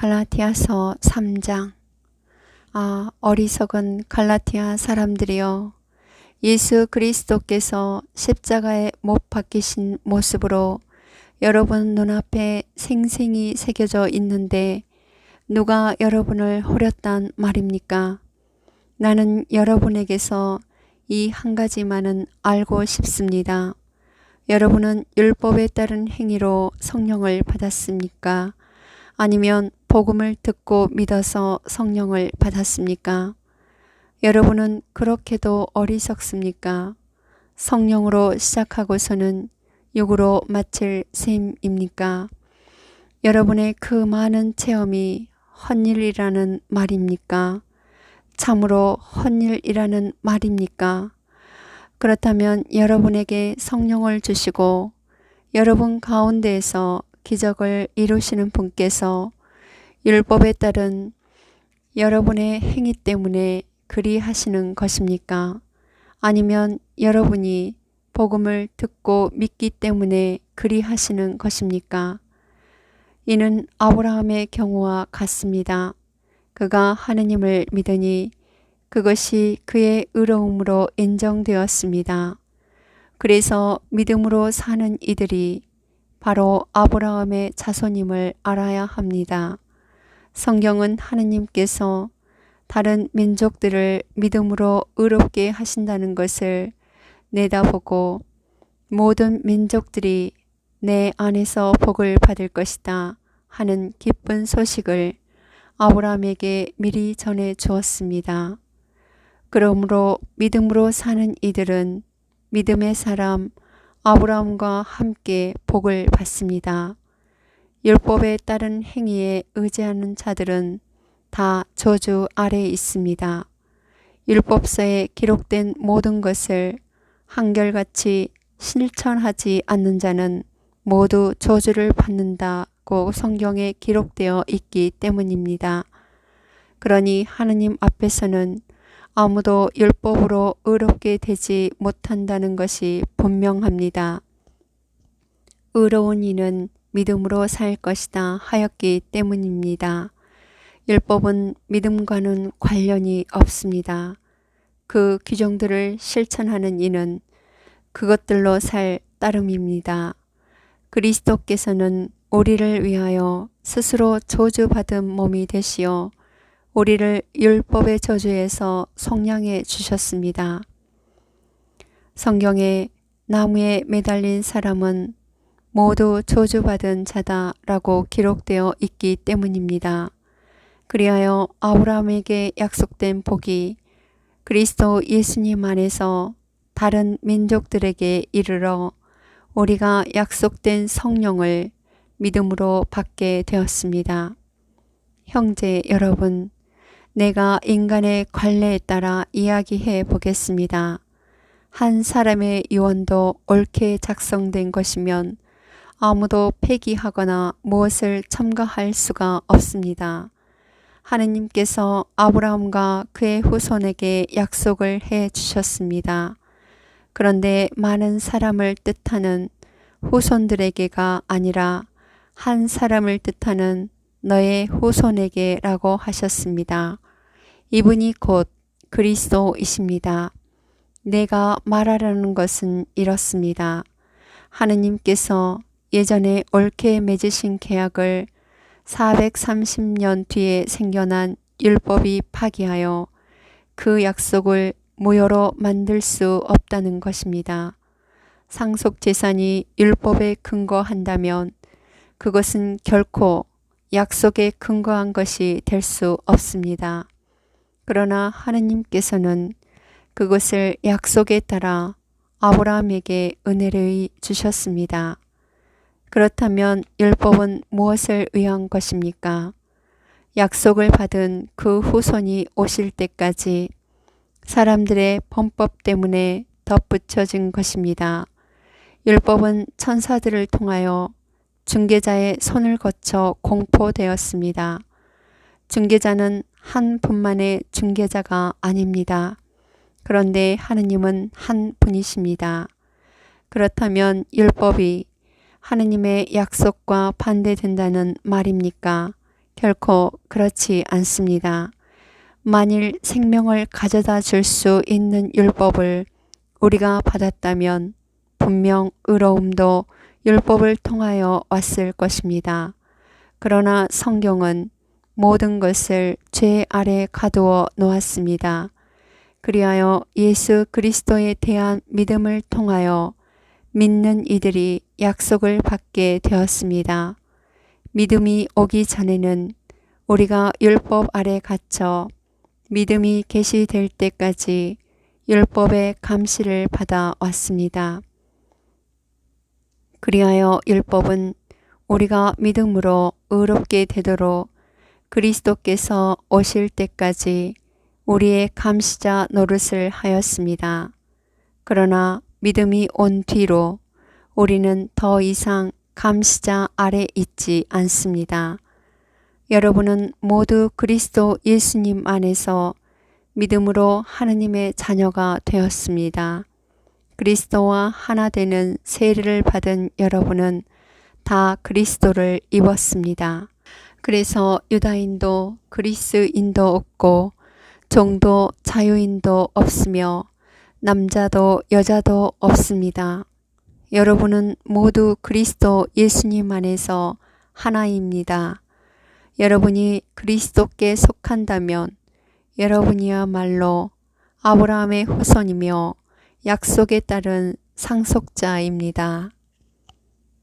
갈라디아서 3장. 어리석은 갈라디아 사람들이여, 예수 그리스도께서 십자가에 못 박히신 모습으로 여러분 눈앞에 생생히 새겨져 있는데 누가 여러분을 호렸단 말입니까? 나는 여러분에게서 이 한 가지만은 알고 싶습니다. 여러분은 율법에 따른 행위로 성령을 받았습니까? 아니면 복음을 듣고 믿어서 성령을 받았습니까? 여러분은 그렇게도 어리석습니까? 성령으로 시작하고서는 육으로 마칠 셈입니까? 여러분의 그 많은 체험이 헛일이라는 말입니까? 참으로 헛일이라는 말입니까? 그렇다면 여러분에게 성령을 주시고 여러분 가운데에서 기적을 이루시는 분께서 율법에 따른 여러분의 행위 때문에 그리 하시는 것입니까? 아니면 여러분이 복음을 듣고 믿기 때문에 그리 하시는 것입니까? 이는 아브라함의 경우와 같습니다. 그가 하느님을 믿으니 그것이 그의 의로움으로 인정되었습니다. 그래서 믿음으로 사는 이들이 바로 아브라함의 자손임을 알아야 합니다. 성경은 하느님께서 다른 민족들을 믿음으로 의롭게 하신다는 것을 내다보고 모든 민족들이 내 안에서 복을 받을 것이다 하는 기쁜 소식을 아브라함에게 미리 전해 주었습니다. 그러므로 믿음으로 사는 이들은 믿음의 사람 아브라함과 함께 복을 받습니다. 율법에 따른 행위에 의지하는 자들은 다 저주 아래에 있습니다. 율법서에 기록된 모든 것을 한결같이 실천하지 않는 자는 모두 저주를 받는다고 성경에 기록되어 있기 때문입니다. 그러니 하느님 앞에서는 아무도 율법으로 의롭게 되지 못한다는 것이 분명합니다. 의로운 이는 믿음으로 살 것이다 하였기 때문입니다. 율법은 믿음과는 관련이 없습니다. 그 규정들을 실천하는 이는 그것들로 살 따름입니다. 그리스도께서는 우리를 위하여 스스로 저주받은 몸이 되시어 우리를 율법의 저주에서 속량해 주셨습니다. 성경에 나무에 매달린 사람은 모두 저주받은 자다라고 기록되어 있기 때문입니다. 그리하여 아브라함에게 약속된 복이 그리스도 예수님 안에서 다른 민족들에게 이르러 우리가 약속된 성령을 믿음으로 받게 되었습니다. 형제 여러분, 내가 인간의 관례에 따라 이야기해 보겠습니다. 한 사람의 유언도 옳게 작성된 것이면 아무도 폐기하거나 무엇을 첨가할 수가 없습니다. 하느님께서 아브라함과 그의 후손에게 약속을 해 주셨습니다. 그런데 많은 사람을 뜻하는 후손들에게가 아니라 한 사람을 뜻하는 너의 후손에게라고 하셨습니다. 이분이 곧 그리스도이십니다. 내가 말하려는 것은 이렇습니다. 하느님께서 예전에 옳게 맺으신 계약을 430년 뒤에 생겨난 율법이 파기하여 그 약속을 무효로 만들 수 없다는 것입니다. 상속재산이 율법에 근거한다면 그것은 결코 약속에 근거한 것이 될 수 없습니다. 그러나 하느님께서는 그것을 약속에 따라 아브라함에게 은혜를 주셨습니다. 그렇다면 율법은 무엇을 위한 것입니까? 약속을 받은 그 후손이 오실 때까지 사람들의 범법 때문에 덧붙여진 것입니다. 율법은 천사들을 통하여 중개자의 손을 거쳐 공포되었습니다. 중개자는 한 분만의 중개자가 아닙니다. 그런데 하느님은 한 분이십니다. 그렇다면 율법이 하느님의 약속과 반대된다는 말입니까? 결코 그렇지 않습니다. 만일 생명을 가져다 줄 수 있는 율법을 우리가 받았다면 분명 의로움도 율법을 통하여 왔을 것입니다. 그러나 성경은 모든 것을 죄 아래 가두어 놓았습니다. 그리하여 예수 그리스도에 대한 믿음을 통하여 믿는 이들이 약속을 받게 되었습니다. 믿음이 오기 전에는 우리가 율법 아래 갇혀 믿음이 계시될 때까지 율법의 감시를 받아 왔습니다. 그리하여 율법은 우리가 믿음으로 의롭게 되도록 그리스도께서 오실 때까지 우리의 감시자 노릇을 하였습니다. 그러나 믿음이 온 뒤로 우리는 더 이상 감시자 아래 있지 않습니다. 여러분은 모두 그리스도 예수님 안에서 믿음으로 하느님의 자녀가 되었습니다. 그리스도와 하나 되는 세례를 받은 여러분은 다 그리스도를 입었습니다. 그래서 유다인도 그리스인도 없고 종도 자유인도 없으며 남자도 여자도 없습니다. 여러분은 모두 그리스도 예수님 안에서 하나입니다. 여러분이 그리스도께 속한다면 여러분이야말로 아브라함의 후손이며 약속에 따른 상속자입니다.